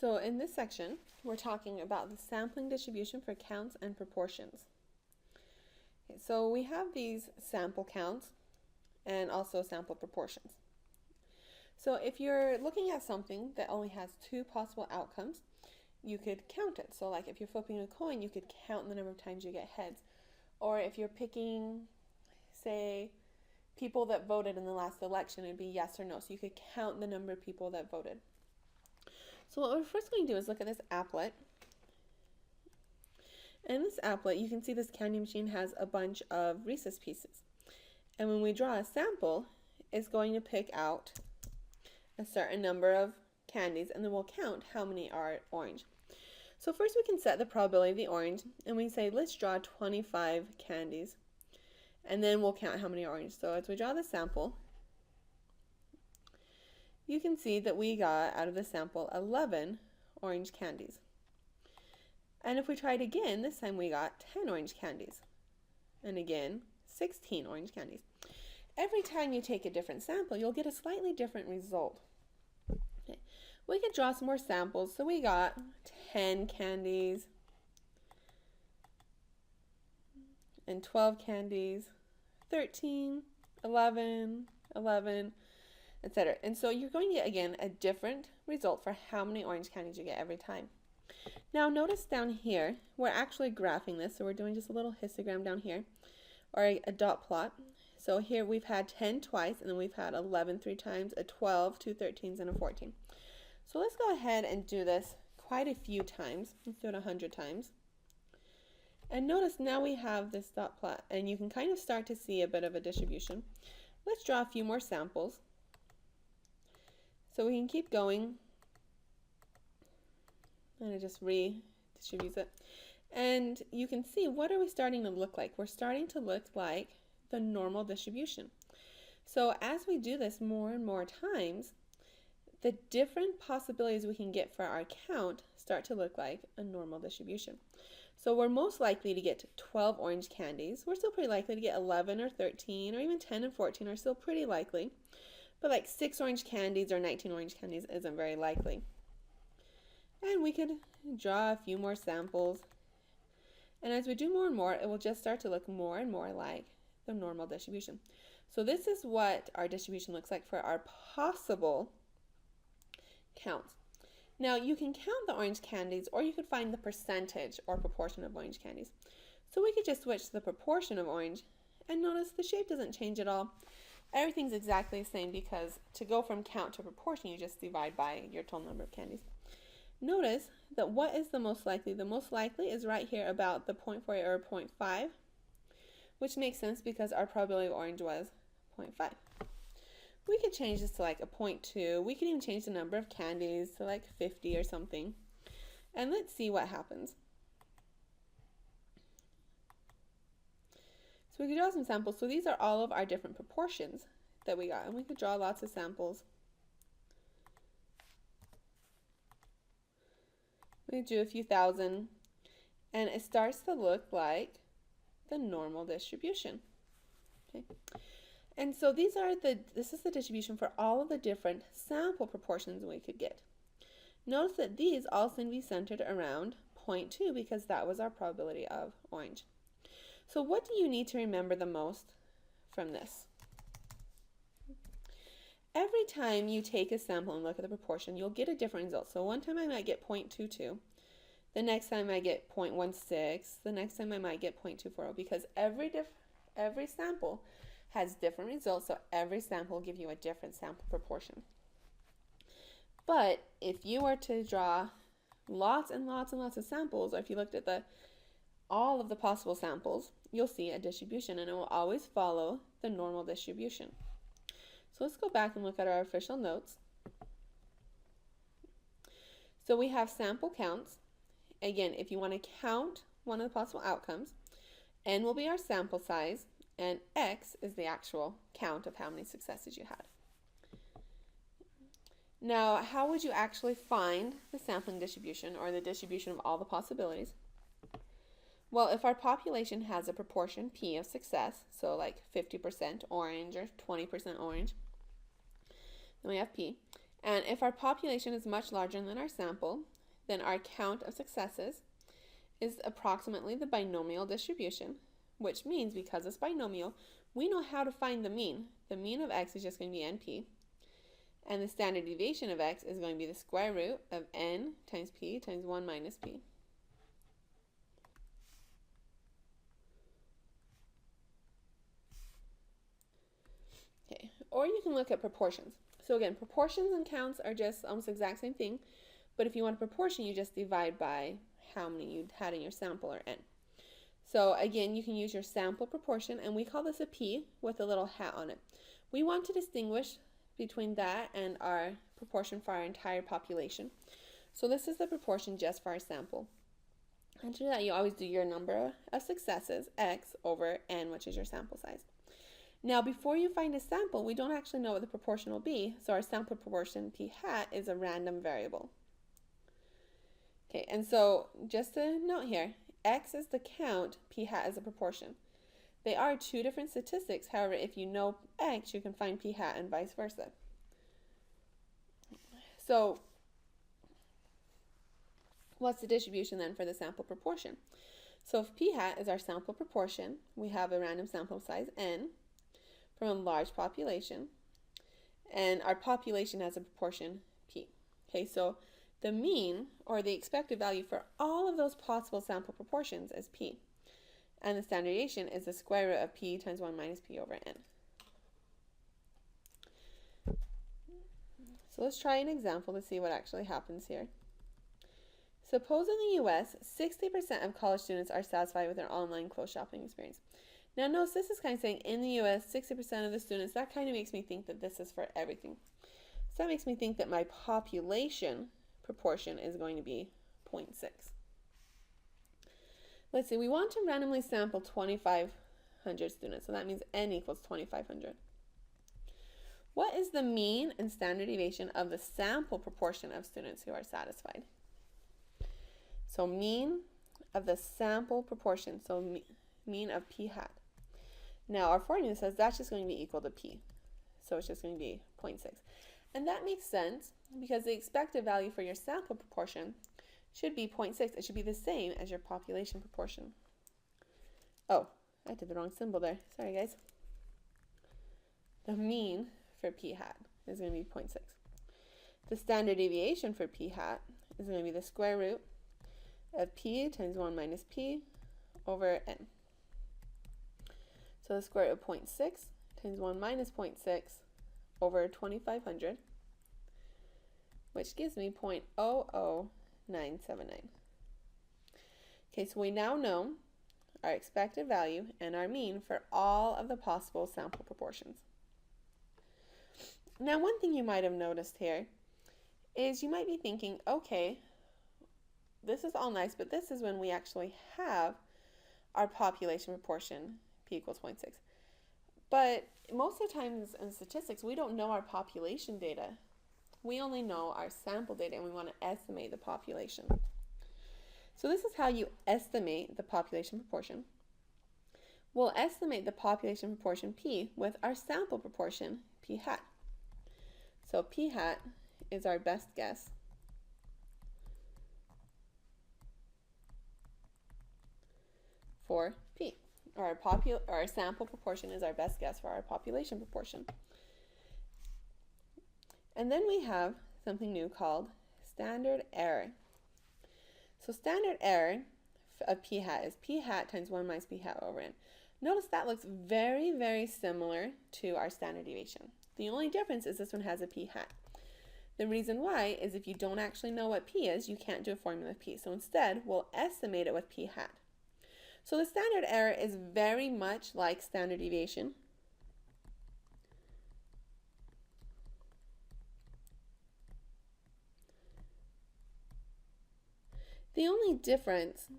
So in this section, we're talking about the sampling distribution for counts and proportions. Okay, so we have these sample counts and also sample proportions. So if you're looking at something that only has two possible outcomes, you could count it. So like if you're flipping a coin, you could count the number of times you get heads. Or if you're picking, say, people that voted in the last election, it'd be yes or no. So you could count the number of people that voted. So what we're first going to do is look at this applet. In this applet, you can see this candy machine has a bunch of Reese's Pieces. And when we draw a sample, it's going to pick out a certain number of candies, and then we'll count how many are orange. So first we can set the probability of the orange, and we say let's draw 25 candies, and then we'll count how many are orange. So as we draw the sample, you can see that we got out of the sample 11 orange candies. And if we tried again, this time we got 10 orange candies. And again, 16 orange candies. Every time you take a different sample, you'll get a slightly different result. Okay. We could draw some more samples. So we got 10 candies and 12 candies, 13, 11, 11, etc. And so you're going to get, again, a different result for how many orange candies you get every time. Now notice down here, we're actually graphing this, so we're doing just a little histogram down here, or a dot plot. So here we've had 10 twice, and then we've had 11 3 times, a 12, 2 13s, and a 14. So let's go ahead and do this quite a few times. Let's do it 100 times. And notice now we have this dot plot, and you can kind of start to see a bit of a distribution. Let's draw a few more samples. So we can keep going, and it just redistributes it. And you can see, what are we starting to look like? We're starting to look like the normal distribution. So as we do this more and more times, the different possibilities we can get for our count start to look like a normal distribution. So we're most likely to get 12 orange candies. We're still pretty likely to get 11 or 13 or even 10 and 14 are still pretty likely. But like 6 orange candies or 19 orange candies isn't very likely. And we could draw a few more samples. And as we do more and more, it will just start to look more and more like the normal distribution. So this is what our distribution looks like for our possible counts. Now you can count the orange candies, or you could find the percentage or proportion of orange candies. So we could just switch to the proportion of orange, and notice the shape doesn't change at all. Everything's exactly the same, because to go from count to proportion, you just divide by your total number of candies. Notice that what is the most likely? The most likely is right here about the 0.48 or 0.5, which makes sense because our probability of orange was 0.5. We could change this to like a 0.2. We could even change the number of candies to like 50 or something. And let's see what happens. So we could draw some samples. So these are all of our different proportions that we got. And we could draw lots of samples. We do a few thousand, and it starts to look like the normal distribution. Okay. And so this is the distribution for all of the different sample proportions we could get. Notice that these all seem to be centered around 0.2 because that was our probability of orange. So what do you need to remember the most from this? Every time you take a sample and look at the proportion, you'll get a different result. So one time I might get 0.22. The next time I get 0.16. The next time I might get 0.240, because every sample has different results, so every sample will give you a different sample proportion. But if you were to draw lots and lots and lots of samples, or if you looked at all of the possible samples, you'll see a distribution, and it will always follow the normal distribution. So let's go back and look at our official notes. So we have sample counts. Again, if you want to count one of the possible outcomes, n will be our sample size, and x is the actual count of how many successes you had. Now, how would you actually find the sampling distribution, or the distribution of all the possibilities? Well, if our population has a proportion P of success, so like 50% orange or 20% orange, then we have P. And if our population is much larger than our sample, then our count of successes is approximately the binomial distribution, which means because it's binomial, we know how to find the mean. The mean of x is just going to be np, and the standard deviation of x is going to be the square root of n times p times 1 minus p. Okay, or you can look at proportions. So again, proportions and counts are just almost the exact same thing, but if you want a proportion, you just divide by how many you had in your sample, or n. So again, you can use your sample proportion, and we call this a p with a little hat on it. We want to distinguish between that and our proportion for our entire population. So this is the proportion just for our sample. And to do that, you always do your number of successes, x, over n, which is your sample size. Now, before you find a sample, we don't actually know what the proportion will be, so our sample proportion p hat is a random variable. Okay, and so just a note here, x is the count, p hat is a proportion. They are two different statistics. However, if you know x, you can find p hat and vice versa. So what's the distribution then for the sample proportion? So if p hat is our sample proportion, we have a random sample size n from a large population, and our population has a proportion p. Okay, so the mean, or the expected value for all of those possible sample proportions, is p. And the standard deviation is the square root of p times 1 minus p over n. So let's try an example to see what actually happens here. Suppose in the US, 60% of college students are satisfied with their online clothes shopping experience. Now notice this is kind of saying in the US, 60% of the students. That kind of makes me think that this is for everything. So that makes me think that my population proportion is going to be 0.6. Let's see, we want to randomly sample 2,500 students, so that means n equals 2,500. What is the mean and standard deviation of the sample proportion of students who are satisfied? So mean of the sample proportion, so mean of p hat. Now our formula says that's just going to be equal to p, so it's just going to be 0.6. And that makes sense because the expected value for your sample proportion should be 0.6. It should be the same as your population proportion. Oh, I did the wrong symbol there. Sorry, guys. The mean for p hat is going to be 0.6. The standard deviation for p hat is going to be the square root of p times 1 minus p over n. So the square root of 0.6 times 1 minus 0.6 over 2,500, which gives me 0.00979. Okay, so we now know our expected value and our mean for all of the possible sample proportions. Now, one thing you might have noticed here is you might be thinking, okay, this is all nice, but this is when we actually have our population proportion, p equals 0.6. But most of the times in statistics, we don't know our population data. We only know our sample data, and we want to estimate the population. So this is how you estimate the population proportion. We'll estimate the population proportion p with our sample proportion p hat. So p hat is our best guess for p. Or our sample proportion is our best guess for our population proportion. And then we have something new called standard error. So standard error of p hat is p hat times 1 minus p hat over n. Notice that looks very, very similar to our standard deviation. The only difference is this one has a p hat. The reason why is if you don't actually know what p is, you can't do a formula with p. So instead, we'll estimate it with p hat. So the standard error is very much like standard deviation. The only difference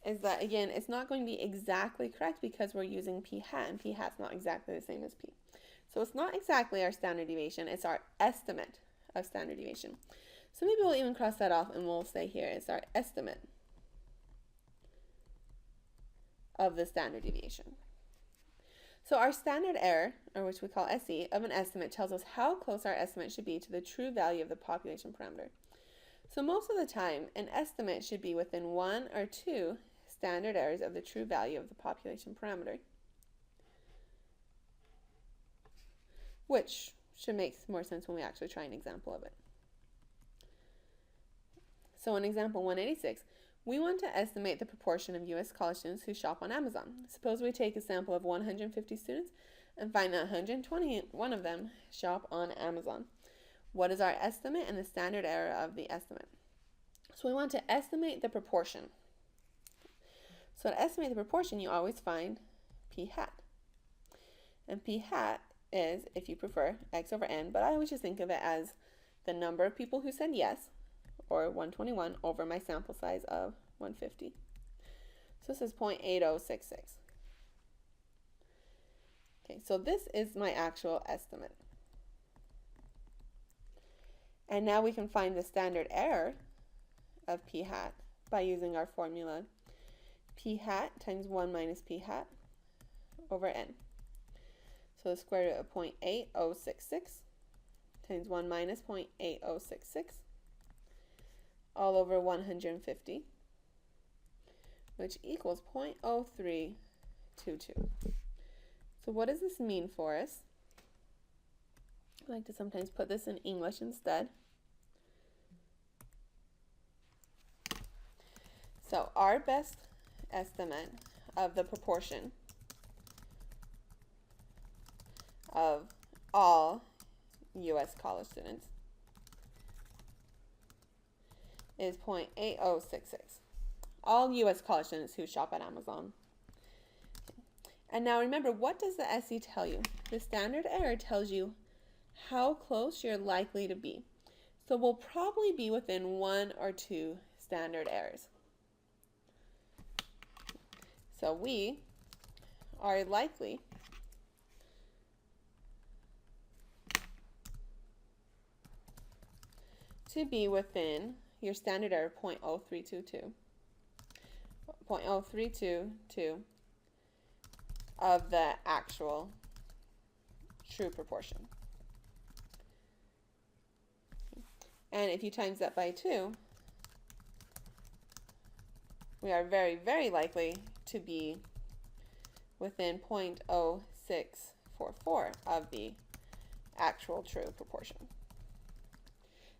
is that, again, it's not going to be exactly correct because we're using p hat, and p hat's not exactly the same as p. So it's not exactly our standard deviation, it's our estimate of standard deviation. So maybe we'll even cross that off and we'll say here it's our estimate of the standard deviation. So our standard error, or which we call SE, of an estimate tells us how close our estimate should be to the true value of the population parameter. So most of the time, an estimate should be within 1 or 2 standard errors of the true value of the population parameter, which should make more sense when we actually try an example of it. So in example 186, we want to estimate the proportion of U.S. college students who shop on Amazon. Suppose we take a sample of 150 students and find that 121 of them shop on Amazon. What is our estimate and the standard error of the estimate? So we want to estimate the proportion. So to estimate the proportion, you always find p hat. And p hat is, if you prefer, x over n, but I always just think of it as the number of people who said yes, or 121, over my sample size of 150. So this is 0.8066. Okay, so this is my actual estimate. And now we can find the standard error of p hat by using our formula p hat times 1 minus p hat over n. So the square root of 0.8066 times 1 minus 0.8066 all over 150, which equals 0.0322. So what does this mean for us? I like to sometimes put this in English instead. So our best estimate of the proportion of all U.S. college students is 0.8066. All U.S. college students who shop at Amazon. And now remember, what does the SE tell you? The standard error tells you how close you're likely to be. So we'll probably be within 1 or 2 standard errors. So we are likely to be within your standard error 0.0322. 0.0322 of the actual true proportion. And if you times that by 2, we are very, very likely to be within 0.0644 of the actual true proportion.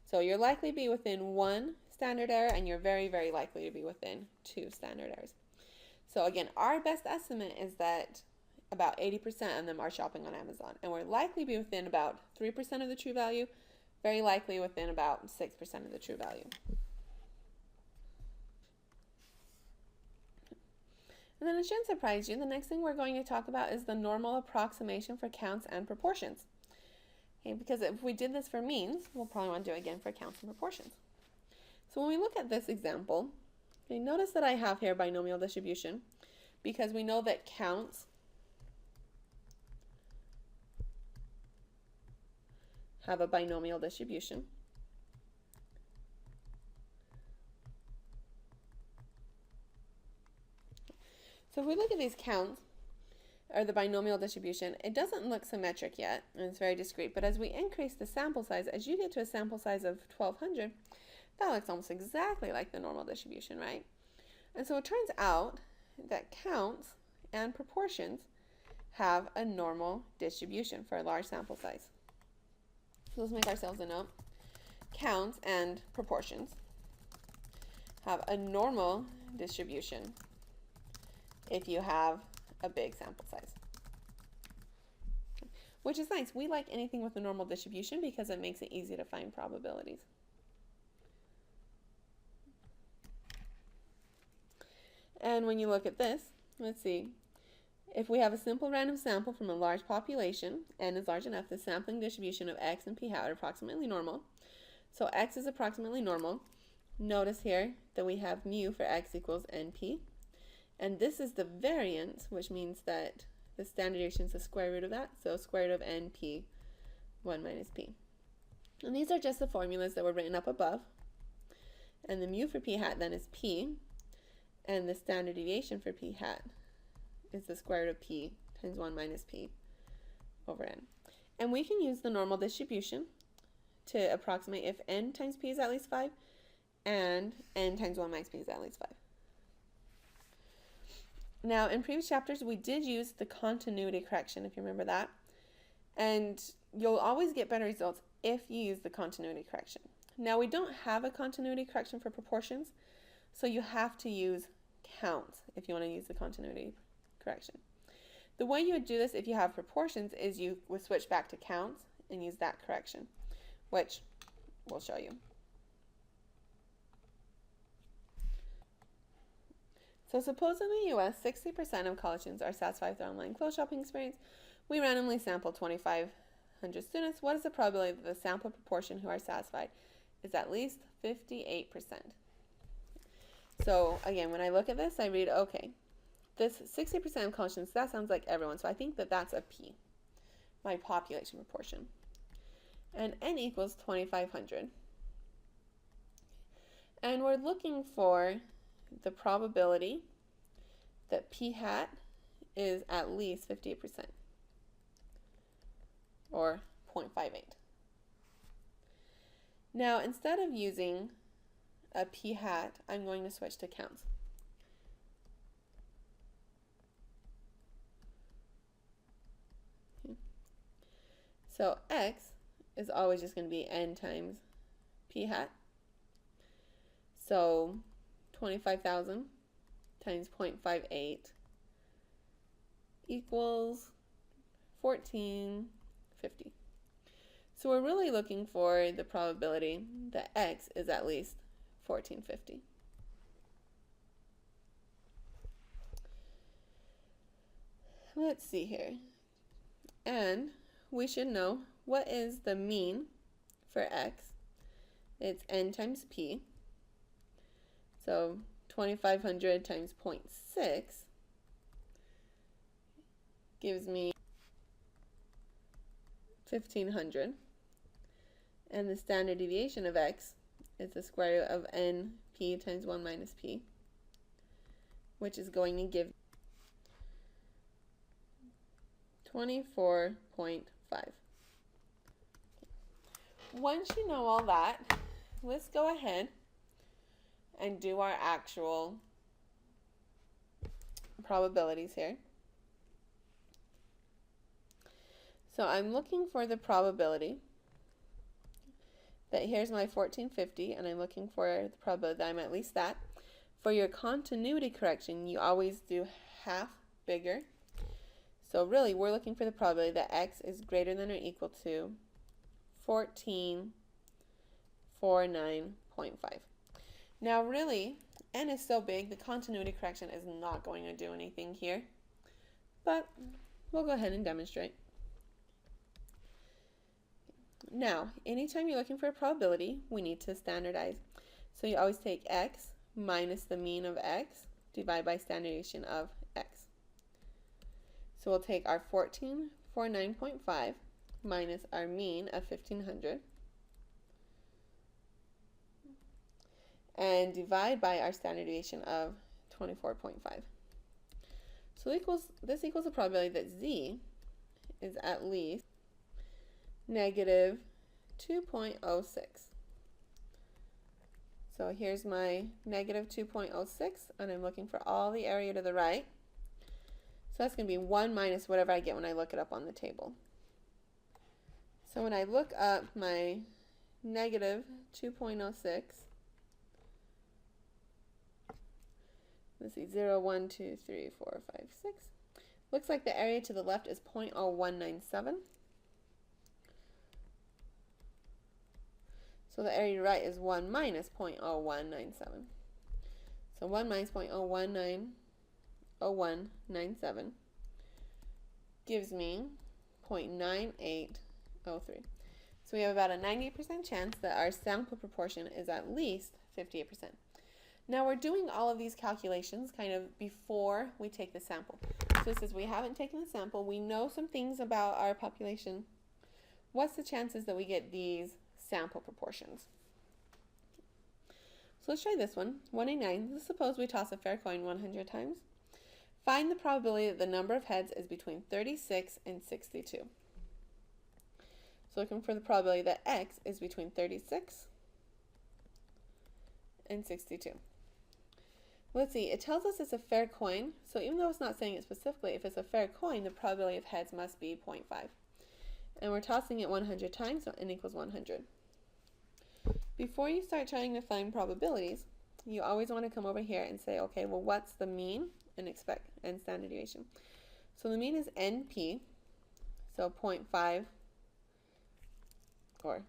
So you're likely to be within 1 standard error, and you're very, very likely to be within 2 standard errors. So again, our best estimate is that about 80% of them are shopping on Amazon, and we're likely to be within about 3% of the true value, very likely within about 6% of the true value. And then it shouldn't surprise you, the next thing we're going to talk about is the normal approximation for counts and proportions. Okay, because if we did this for means, we'll probably want to do it again for counts and proportions. So when we look at this example, okay, notice that I have here binomial distribution, because we know that counts have a binomial distribution. So if we look at these counts, or the binomial distribution, it doesn't look symmetric yet, and it's very discrete, but as we increase the sample size, as you get to a sample size of 1200, that looks almost exactly like the normal distribution, right? And so it turns out that counts and proportions have a normal distribution for a large sample size. So let's make ourselves a note. Counts and proportions have a normal distribution if you have a big sample size. Which is nice. We like anything with a normal distribution because it makes it easy to find probabilities. And when you look at this, let's see, if we have a simple random sample from a large population, n is large enough, the sampling distribution of x and p hat are approximately normal. So x is approximately normal. Notice here that we have mu for x equals np. And this is the variance, which means that the standard deviation is the square root of that. So square root of np, 1 minus p. And these are just the formulas that were written up above. And the mu for p hat then is p. And the standard deviation for p hat is the square root of p times 1 minus p over n. And we can use the normal distribution to approximate if n times p is at least 5 and n times 1 minus p is at least 5. Now, in previous chapters, we did use the continuity correction, if you remember that. And you'll always get better results if you use the continuity correction. Now, we don't have a continuity correction for proportions, so you have to use counts if you want to use the continuity correction. The way you would do this if you have proportions is you would switch back to counts and use that correction, which we'll show you. So suppose in the US, 60% of college students are satisfied with their online clothes shopping experience. We randomly sample 2,500 students. What is the probability that the sample proportion who are satisfied is at least 58%? So again, when I look at this, I read, okay, this 60% of college students, that sounds like everyone. So I think that that's a P, my population proportion. And N equals 2,500. And we're looking for the probability that P hat is at least 58%, or 0.58. Now, instead of using a P hat, I'm going to switch to counts. So X is always just going to be N times P hat. So 25,000 times 0.58 equals 1450. So we're really looking for the probability that X is at least 1450. Let's see here. And we should know what is the mean for X. It's N times P. So 2,500 times 0.6 gives me 1,500. And the standard deviation of X is the square root of NP times 1 minus P, which is going to give 24.5. Once you know all that, let's go ahead and do our actual probabilities here. So I'm looking for the probability that here's my 1450, and I'm looking for the probability that I'm at least that. For your continuity correction, you always do half bigger. So really, we're looking for the probability that X is greater than or equal to 1449.5. Now really, N is so big, the continuity correction is not going to do anything here. But we'll go ahead and demonstrate. Now, anytime you're looking for a probability, we need to standardize. So you always take X minus the mean of X, divide by standardization of X. So we'll take our 1449.5 minus our mean of 1,500 and divide by our standard deviation of 24.5. So this equals the probability that Z is at least negative 2.06. So here's my negative 2.06, and I'm looking for all the area to the right. So that's going to be 1 minus whatever I get when I look it up on the table. So when I look up my negative 2.06, let's see, 0, 1, 2, 3, 4, 5, 6. Looks like the area to the left is 0.0197. So the area to the right is 1 minus 0.0197. So 1 minus 0.0197 gives me 0.9803. So we have about a 90% chance that our sample proportion is at least 58%. Now we're doing all of these calculations kind of before we take the sample. So this is, we haven't taken the sample, we know some things about our population. What's the chances that we get these sample proportions? So let's try this one. 1 in 9. Let's suppose we toss a fair coin 100 times. Find the probability that the number of heads is between 36 and 62. So looking for the probability that x is between 36 and 62. Let's see, it tells us it's a fair coin, so even though it's not saying it specifically, if it's a fair coin, the probability of heads must be 0.5. And we're tossing it 100 times, so n equals 100. Before you start trying to find probabilities, you always want to come over here and say, okay, well, what's the mean and standard deviation? So the mean is NP, so 0.5, or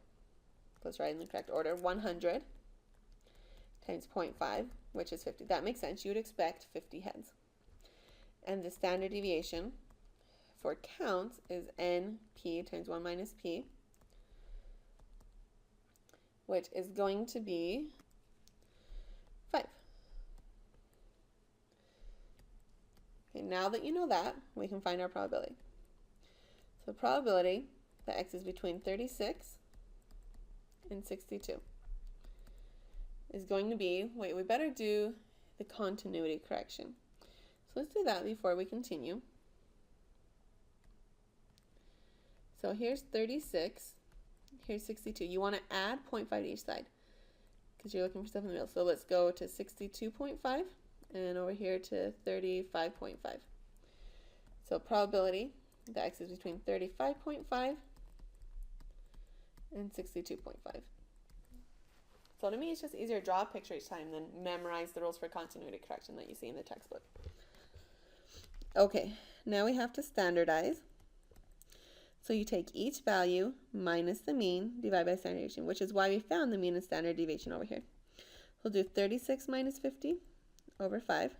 let's write in the correct order, 100 times 0.5, which is 50. That makes sense. You would expect 50 heads. And the standard deviation for counts is NP times 1 minus P, which is going to be 5. Okay, now that you know that, we can find our probability. So probability that x is between 36 and 62 is going to be, wait, we better do the continuity correction. So let's do that before we continue. So here's 36, here's 62. You want to add 0.5 to each side because you're looking for stuff in the middle. So let's go to 62.5 and over here to 35.5. So probability that x is between 35.5 and 62.5. So to me, it's just easier to draw a picture each time than memorize the rules for continuity correction that you see in the textbook. Okay, now we have to standardize. So you take each value minus the mean divided by standard deviation, which is why we found the mean and standard deviation over here. We'll do 36 minus 50 over 5.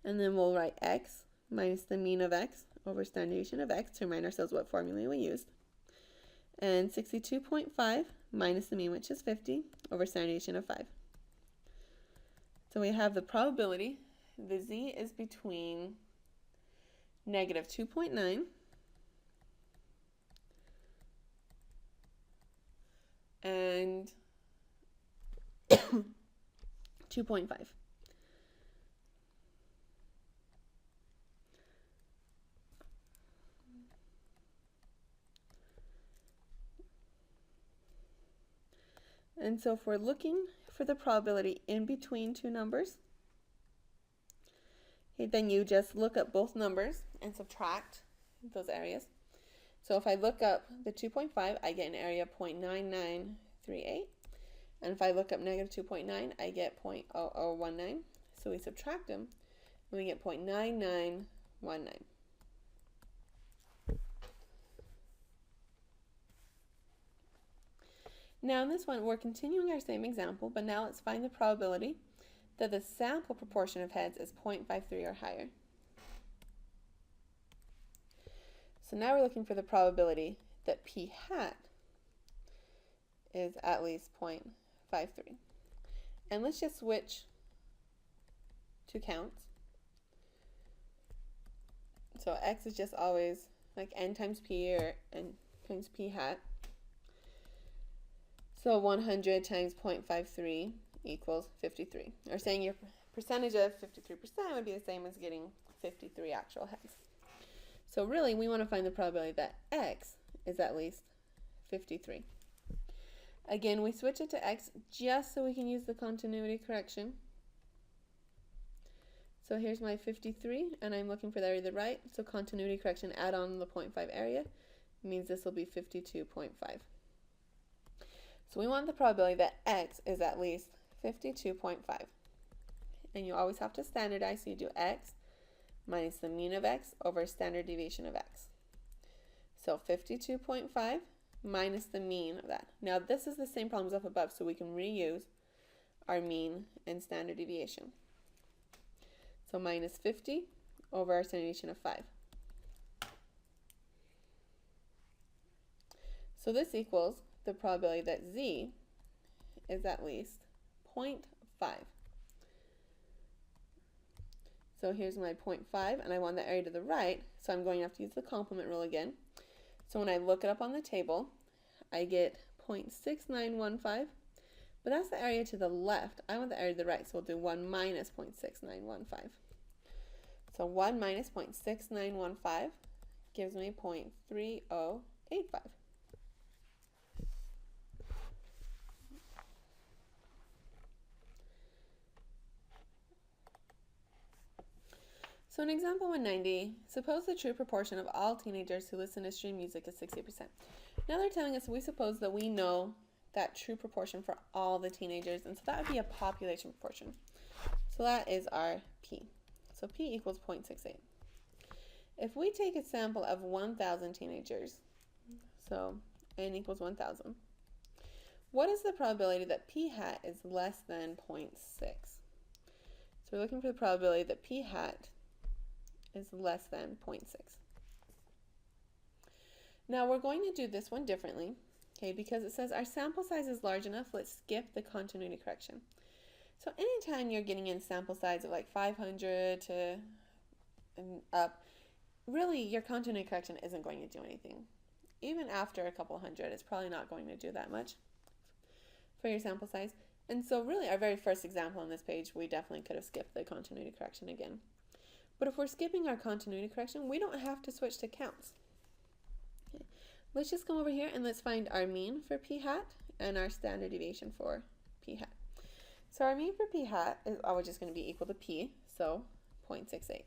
And then we'll write x minus the mean of x over standard deviation of x to remind ourselves what formula we used. And 62.5 minus the mean, which is 50, over standard deviation of 5. So we have the probability, the z is between negative 2.9 and 2.5. And so if we're looking for the probability in between two numbers, okay, then you just look up both numbers and subtract those areas. So if I look up the 2.5, I get an area of 0.9938. And if I look up negative 2.9, I get 0.0019. So we subtract them, and we get 0.9919. Now in this one, we're continuing our same example, but now let's find the probability that the sample proportion of heads is 0.53 or higher. So now we're looking for the probability that p hat is at least 0.53. And let's just switch to counts. So x is just always like n times p or n times p hat. So 100 times 0.53 equals 53. Or saying your percentage of 53% would be the same as getting 53 actual heads. So really, we want to find the probability that x is at least 53. Again, we switch it to x just so we can use the continuity correction. So here's my 53, and I'm looking for the area to the right. So continuity correction, add on the 0.5 area, means this will be 52.5. So we want the probability that x is at least 52.5. And you always have to standardize, so you do x minus the mean of x over standard deviation of x. So 52.5 minus the mean of that. Now this is the same problem as up above, so we can reuse our mean and standard deviation. So minus 50 over our standard deviation of 5. So this equals the probability that z is at least 0.5. So here's my 0.5, and I want the area to the right, so I'm going to have to use the complement rule again. So when I look it up on the table, I get 0.6915, but that's the area to the left. I want the area to the right, so we'll do 1 minus 0.6915. So 1 minus 0.6915 gives me 0.3085. So in example 190, suppose the true proportion of all teenagers who listen to stream music is 60%. Now they're telling us we suppose that we know that true proportion for all the teenagers, and so that would be a population proportion. So that is our P. So P equals 0.68. If we take a sample of 1,000 teenagers, so N equals 1,000, what is the probability that P hat is less than 0.6? So we're looking for the probability that P hat is less than 0.6. Now we're going to do this one differently, okay, because it says our sample size is large enough, let's skip the continuity correction. So anytime you're getting in sample size of like 500 to and up, really your continuity correction isn't going to do anything. Even after a couple hundred, it's probably not going to do that much for your sample size. And so really our very first example on this page, we definitely could have skipped the continuity correction again. But if we're skipping our continuity correction, we don't have to switch to counts. Okay. Let's just come over here and let's find our mean for P hat and our standard deviation for P hat. So our mean for P hat is always just going to be equal to P, so 0.68.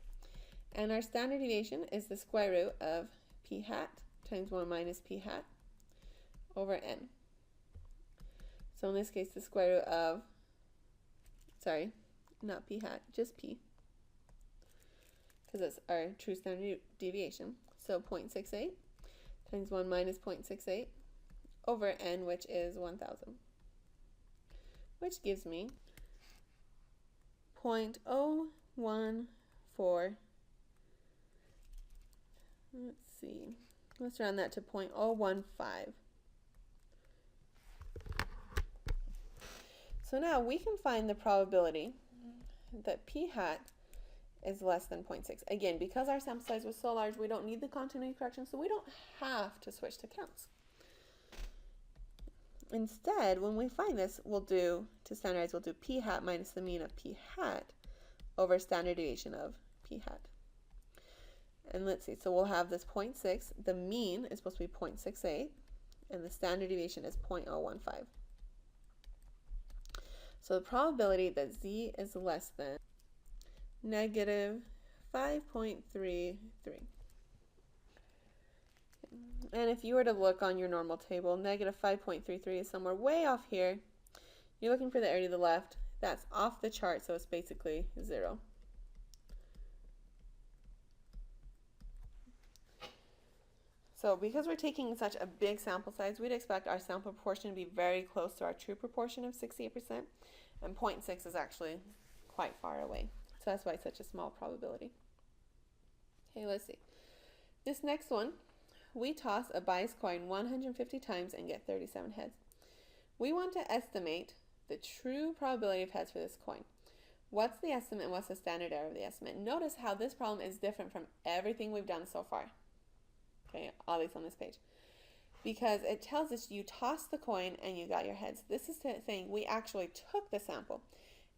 And our standard deviation is the square root of P hat times 1 minus P hat over N. So in this case, the square root of, sorry, not P hat, just P, because it's our true standard deviation. So 0.68 times 1 minus 0.68 over N, which is 1,000, which gives me 0.014, let's round that to 0.015. So now we can find the probability that P hat is less than 0.6. Again, because our sample size was so large, we don't need the continuity correction, so we don't have to switch to counts. Instead, when we find this, we'll do, to standardize, we'll do P hat minus the mean of P hat over standard deviation of P hat. And let's see, so we'll have this 0.6, the mean is supposed to be 0.68, and the standard deviation is 0.015. So the probability that Z is less than negative 5.33. And if you were to look on your normal table, negative 5.33 is somewhere way off here. You're looking for the area to the left. That's off the chart, so it's basically 0. So because we're taking such a big sample size, we'd expect our sample proportion to be very close to our true proportion of 68%, and 0.6 is actually quite far away. So that's why it's such a small probability. Okay, let's see. This next one, we toss a biased coin 150 times and get 37 heads. We want to estimate the true probability of heads for this coin. What's the estimate and what's the standard error of the estimate? Notice how this problem is different from everything we've done so far. Okay, all these on this page. Because it tells us you tossed the coin and you got your heads. This is saying we actually took the sample.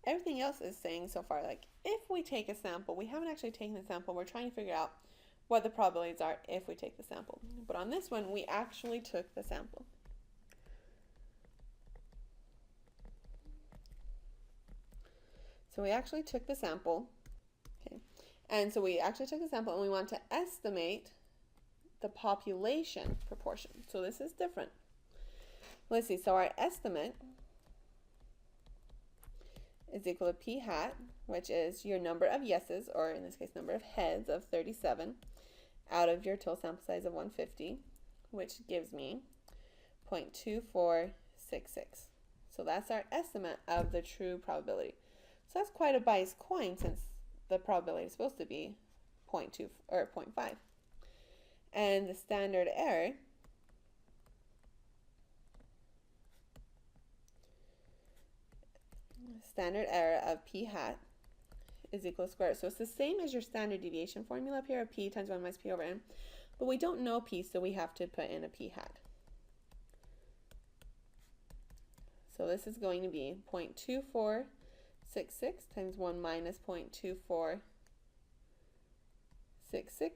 Everything else is saying so far, like, if we take a sample, we haven't actually taken the sample, we're trying to figure out what the probabilities are if we take the sample. But on this one, we actually took the sample. So we actually took the sample, okay, and so we actually took the sample and we want to estimate the population proportion. So this is different. Let's see, so our estimate is equal to P hat, which is your number of yeses, or in this case number of heads of 37, out of your total sample size of 150, which gives me 0.2466. So that's our estimate of the true probability. So that's quite a biased coin, since the probability is supposed to be 0.2 or 0.5. And the standard error of P hat is equal to square root. So it's the same as your standard deviation formula up here of P times 1 minus P over N. But we don't know P, so we have to put in a P hat. So this is going to be 0.2466 times 1 minus 0.2466 0.036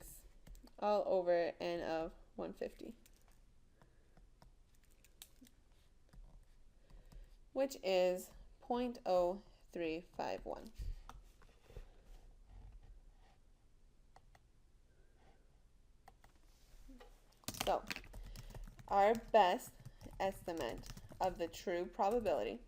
all over n of 150, which is 0.0351. So our best estimate of the true probability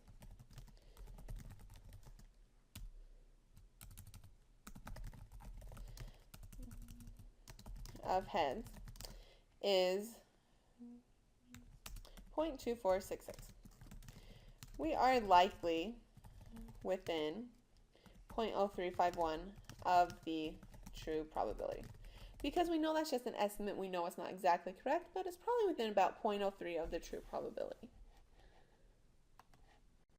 of heads is 0.2466. We are likely within 0.0351 of the true probability. Because we know that's just an estimate, we know it's not exactly correct, but it's probably within about 0.03 of the true probability.